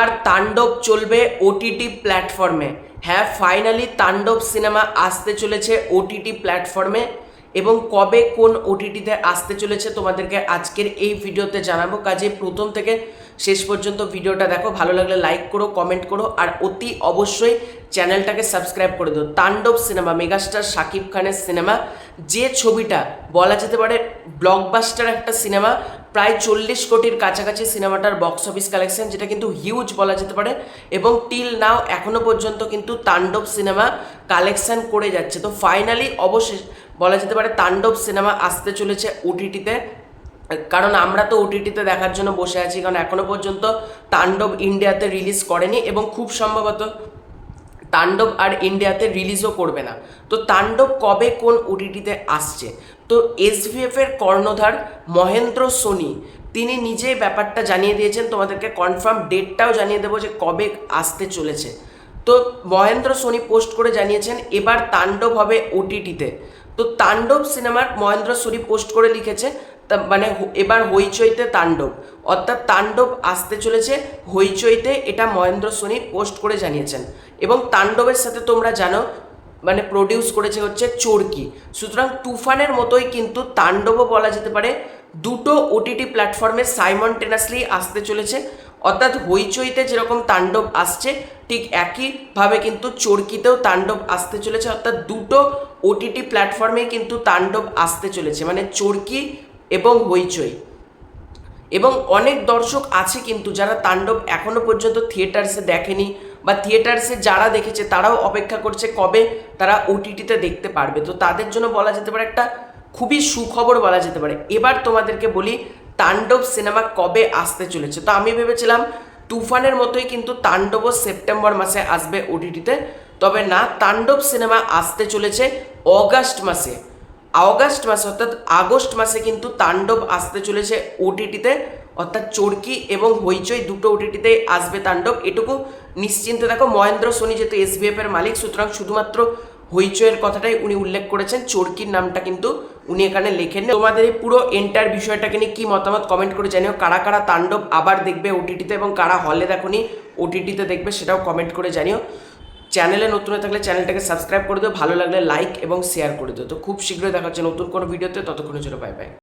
আর তাণ্ডব চলবে ওটিটি প্ল্যাটফর্মে। হ্যাঁ, ফাইনালি তাণ্ডব সিনেমা আসতে চলেছে ওটিটি প্ল্যাটফর্মে, এবং কবে কোন ওটিটিতে আসতে চলেছে তোমাদেরকে আজকের এই ভিডিওতে জানাবো। কাজে প্রথম থেকে শেষ পর্যন্ত ভিডিওটা দেখো, ভালো লাগলে লাইক করো, কমেন্ট করো, আর অতি অবশ্যই চ্যানেলটাকে সাবস্ক্রাইব করে দিও। তাণ্ডব সিনেমা, মেগাস্টার শাকিব খানের সিনেমা, যে ছবিটা বলা যেতে পারে ব্লকবাস্টার একটা সিনেমা, প্রায় 40 কোটির কাছাকাছি সিনেমাটার বক্স অফিস কালেকশন, যেটা কিন্তু হিউজ বলা যেতে পারে। এবং টিল নাও এখনো পর্যন্ত কিন্তু তাণ্ডব সিনেমা কালেকশন করে যাচ্ছে। তো ফাইনালি অবশেষ বলা যেতে পারে তাণ্ডব সিনেমা আসতে চলেছে ওটিটিতে। কারণ আমরা তো ওটিটিতে দেখার জন্য বসে আছি, কারণ এখনো পর্যন্ত তাণ্ডব ইন্ডিয়াতে রিলিজ করেনি, এবং খুব সম্ভবত তাণ্ডব আর ইন্ডিয়াতে রিলিজও করবে না। তো তাণ্ডব কবে কোন ওটিটিতে আসছে, তো এসভিএফ এর কর্ণধার মহেন্দ্র সোনি তিনি নিজেই ব্যাপারটা জানিয়ে দিয়েছেন। তোমাদেরকে কনফার্ম ডেটটাও জানিয়ে দেবো যে কবে আসতে চলেছে। তো মহেন্দ্র সোনি পোস্ট করে জানিয়েছেন এবার তাণ্ডব হবে ওটিটিতে। তো তাণ্ডব সিনেমার মহেন্দ্র সোনি পোস্ট করে লিখেছে মানে এবার হইচইতে তাণ্ডব, অর্থাৎ তাণ্ডব আসতে চলেছে হইচইতে, এটা মহেন্দ্র সোনি পোস্ট করে জানিয়েছেন। এবং তাণ্ডবের সাথে তোমরা জানো মানে প্রডিউস করেছে হচ্ছে চরকি, সুতরাং তুফানের মতোই কিন্তু তাণ্ডবও বলা যেতে পারে দুটো ওটিটি প্ল্যাটফর্মে সাইমনটেনাসলি আসতে চলেছে। অর্থাৎ হইচইতে যেরকম তাণ্ডব আসছে, ঠিক একইভাবে কিন্তু চরকিতেও তাণ্ডব আসতে চলেছে। অর্থাৎ দুটো ওটিটি প্ল্যাটফর্মে কিন্তু তাণ্ডব আসতে চলেছে, মানে চরকি এবং হইচই। এবং অনেক দর্শক আছে কিন্তু যারা তাণ্ডব এখনো পর্যন্ত থিয়েটার্সে দেখেনি, বা থিয়েটার্সে যারা দেখেছে তারাও অপেক্ষা করছে কবে তারা ওটিটিতে দেখতে পারবে। তো তাদের জন্য বলা যেতে পারে একটা খুবই সুখবর বলা যেতে পারে। এবার তোমাদেরকে বলি তাণ্ডব সিনেমা কবে আসতে চলেছে। তো আমি ভেবেছিলাম তুফানের মতোই কিন্তু তাণ্ডবও সেপ্টেম্বর মাসে আসবে ওটিটিতে, তবে না, তাণ্ডব সিনেমা আসতে চলেছে অগাস্ট মাসে। অগাস্ট মাসে অর্থাৎ আগস্ট মাসে কিন্তু তাণ্ডব আসতে চলেছে ওটিটিতে, অর্থাৎ চরকি এবং হইচই দুটো ওটিটিতে আসবে তাণ্ডব। এটুকু নিশ্চিন্তে দেখো, মহেন্দ্র সোনি যেহেতু এসভিএফ এর মালিক, সুতরাং শুধুমাত্র হইচইয়ের কথাটাই উনি উল্লেখ করেছেন, চরকির নামটা কিন্তু উনি এখানে লেখেন। তোমাদের এই পুরো এন্টার বিষয়টাকে নিয়ে কি মতামত কমেন্ট করে জানিও। কারা কারা তাণ্ডব আবার দেখবে ওটিটিতে, এবং কারা হলে দেখোনি ওটিটিতে দেখবে সেটাও কমেন্ট করে জানিও। চ্যানেলে নতুন হয়ে থাকলে চ্যানেলটাকে সাবস্ক্রাইব করে দিও, ভালো লাগলে লাইক এবং শেয়ার করে দিও। তো খুব শীঘ্রই দেখা হচ্ছে নতুন কোনো ভিডিওতে, ততক্ষণের জন্য বাই বাই।